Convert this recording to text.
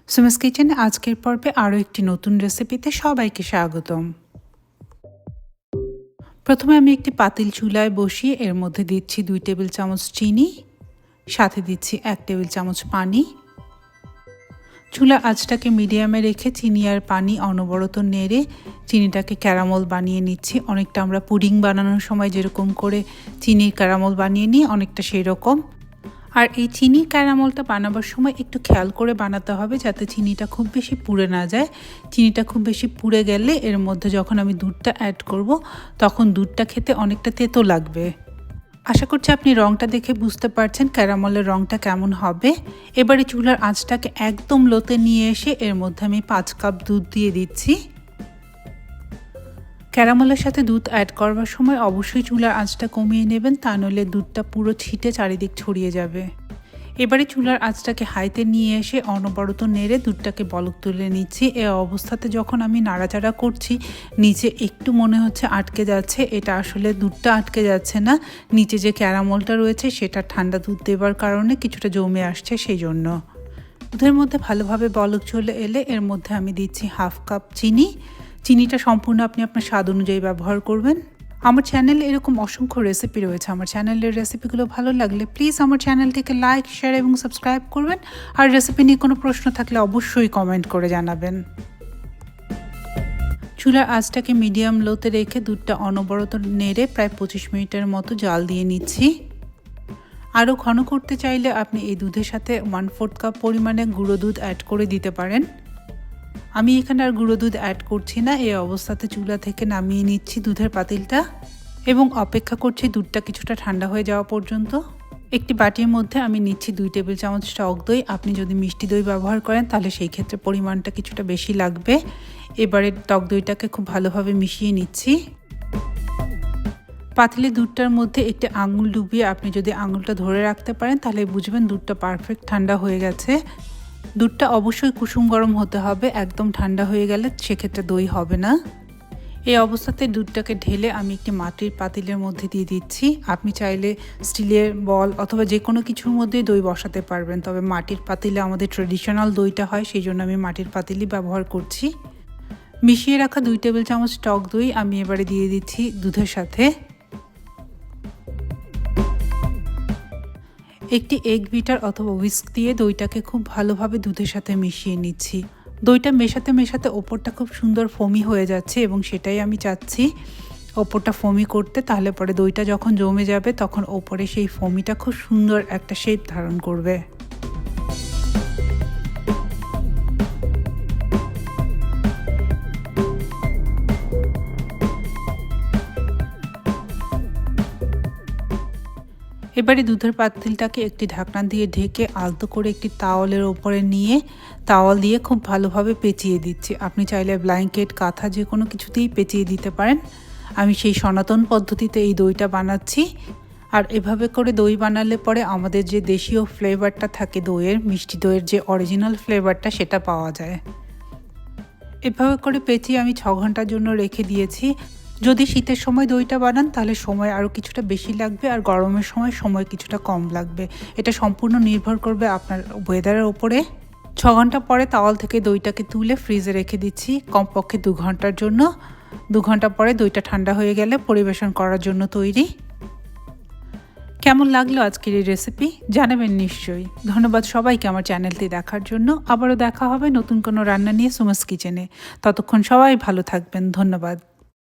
সুমিস কিচেনে আজকের পর্বে আরও একটি নতুন রেসিপিতে সবাইকে স্বাগতম। প্রথমে আমি একটি পাতিল চুলায় বসিয়ে এর মধ্যে দিচ্ছি 2 টেবিল চামচ চিনি, সাথে দিচ্ছি 1 টেবিল চামচ পানি। চুলা আঁচটাকে মিডিয়ামে রেখে চিনি আর পানি অনবরত নেড়ে চিনিটাকে ক্যারামেল বানিয়ে নিচ্ছি। অনেকটা আমরা পুডিং বানানোর সময় যেরকম করে চিনির ক্যারামেল বানিয়ে নিই, অনেকটা সেই রকম। আর এই চিনির ক্যারামেলটা বানাবার সময় একটু খেয়াল করে বানাতে হবে যাতে চিনিটা খুব বেশি পুড়ে না যায়। চিনিটা খুব বেশি পুড়ে গেলে এর মধ্যে যখন আমি দুধটা অ্যাড করব তখন দুধটা খেতে অনেকটা তেতো লাগবে। আশা করছি আপনি রঙটা দেখে বুঝতে পারছেন ক্যারামেলের রঙটা কেমন হবে। এবারে চুলার আঁচটাকে একদম লোতে নিয়ে এসে এর মধ্যে আমি 5 কাপ দুধ দিয়ে দিচ্ছি। ক্যারামেলের সাথে দুধ অ্যাড করবার সময় অবশ্যই চুলার আঁচটা কমিয়ে নেবেন, তা নইলে দুধটা পুরো ছিটে চারিদিক ছড়িয়ে যাবে। এবারে চুলার আঁচটাকে হাইতে নিয়ে এসে অনবরত নেড়ে দুধটাকে বলক তুলে নিচ্ছি। এই অবস্থাতে যখন আমি নাড়াচাড়া করছি নিচে একটু মনে হচ্ছে আটকে যাচ্ছে, এটা আসলে দুধটা আটকে যাচ্ছে না, নিচে যে ক্যারামেলটা রয়েছে সেটা ঠান্ডা দুধ দেবার কারণে কিছুটা জমে আসছে, সেই জন্য। দুধের মধ্যে ভালোভাবে বলক চলে এলে এর মধ্যে আমি দিচ্ছি 1/2 কাপ চিনি। চিনিটা সম্পূর্ণ আপনি আপনার স্বাদ অনুযায়ী ব্যবহার করবেন। আমার চ্যানেলে এরকম অসংখ্য রেসিপি রয়েছে। আমার চ্যানেলের রেসিপিগুলো ভালো লাগলে প্লিজ আমার চ্যানেলটিকে লাইক, শেয়ার এবং সাবস্ক্রাইব করবেন। আর রেসিপি নিয়ে কোনো প্রশ্ন থাকলে অবশ্যই কমেন্ট করে জানাবেন। চুলার আঁচটাকে মিডিয়াম লোতে রেখে দুধটা অনবরত নেড়ে প্রায় 25 মিনিটের মতো জাল দিয়ে নিচ্ছি। আরও ঘন করতে চাইলে আপনি এই দুধের সাথে 1/4 কাপ পরিমাণে গুঁড়ো দুধ অ্যাড করে দিতে পারেন। আমি এখানে আর গুঁড়ো দুধ অ্যাড করছি না। এই অবস্থাতে চুলা থেকে নামিয়ে নিচ্ছি দুধের পাতিলটা এবং অপেক্ষা করছি দুধটা কিছুটা ঠান্ডা হয়ে যাওয়া পর্যন্ত। একটি বাটির মধ্যে আমি নিচ্ছি 2 টেবিল চামচ টক দই। আপনি যদি মিষ্টি দই ব্যবহার করেন তাহলে সেই ক্ষেত্রে পরিমাণটা কিছুটা বেশি লাগবে। এবারে টক দইটাকে খুব ভালোভাবে মিশিয়ে নিচ্ছি। পাতিলে দুধটার মধ্যে একটি আঙুল ডুবিয়ে আপনি যদি আঙুলটা ধরে রাখতে পারেন তাহলে বুঝবেন দুধটা পারফেক্ট ঠান্ডা হয়ে গেছে। দুধটা অবশ্যই কুসুম গরম হতে হবে, একদম ঠান্ডা হয়ে গেলে সেক্ষেত্রে দই হবে না। এই অবস্থাতে দুধটাকে ঢেলে আমি একটি মাটির পাতিলের মধ্যে দিয়ে দিচ্ছি। আপনি চাইলে স্টিলের বল অথবা যে কোনো কিছুর মধ্যেই দই বসাতে পারবেন, তবে মাটির পাতিলে আমাদের ট্রেডিশনাল দইটা হয়, সেই জন্য আমি মাটির পাতিলই ব্যবহার করছি। মিশিয়ে রাখা 2 টেবিল চামচ টক দই আমি এবারে দিয়ে দিচ্ছি দুধের সাথে। একটি এগ বিটার অথবা হুইস্ক দিয়ে দইটাকে খুব ভালোভাবে দুধের সাথে মিশিয়ে নিচ্ছি। দইটা মেশাতে মেশাতে ওপরটা খুব সুন্দর ফোমি হয়ে যাচ্ছে এবং সেটাই আমি চাচ্ছি, ওপরটা ফোমি করতে। তাহলে পরে দইটা যখন জমে যাবে তখন ওপরে সেই ফোমিটা খুব সুন্দর একটা শেপ ধারণ করবে। এবারে দুধের পাতিলটাকে একটি ঢাকনা দিয়ে ঢেকে আলতো করে একটি তাওয়ালের ওপরে নিয়ে তাওয়াল দিয়ে খুব ভালোভাবে পেঁচিয়ে দিচ্ছি। আপনি চাইলে ব্ল্যাঙ্কেট, কাঁথা যে কোনো কিছুতেই পেঁচিয়ে দিতে পারেন। আমি সেই সনাতন পদ্ধতিতে এই দইটা বানাচ্ছি। আর এভাবে করে দই বানালে পরে আমাদের যে দেশীয় ফ্লেভারটা থাকে দইয়ের, মিষ্টি দইয়ের যে অরিজিনাল ফ্লেভারটা সেটা পাওয়া যায়। এভাবে করে পেঁচিয়ে আমি 6 ঘন্টার জন্য রেখে দিয়েছি। যদি শীতের সময় দইটা বানান তাহলে সময় আরও কিছুটা বেশি লাগবে, আর গরমের সময় কিছুটা কম লাগবে। এটা সম্পূর্ণ নির্ভর করবে আপনার ওয়েদারের ওপরে। 6 ঘন্টা পরে তাওয়াল থেকে দইটাকে তুলে ফ্রিজে রেখে দিচ্ছি কমপক্ষে 2 ঘন্টার জন্য। 2 ঘন্টা পরে দইটা ঠান্ডা হয়ে গেলে পরিবেশন করার জন্য তৈরি। কেমন লাগলো আজকের এই রেসিপি জানাবেন নিশ্চয়ই। ধন্যবাদ সবাইকে আমার চ্যানেলটি দেখার জন্য। আবারও দেখা হবে নতুন কোনো রান্না নিয়ে সুমিস কিচেনে। ততক্ষণ সবাই ভালো থাকবেন। ধন্যবাদ।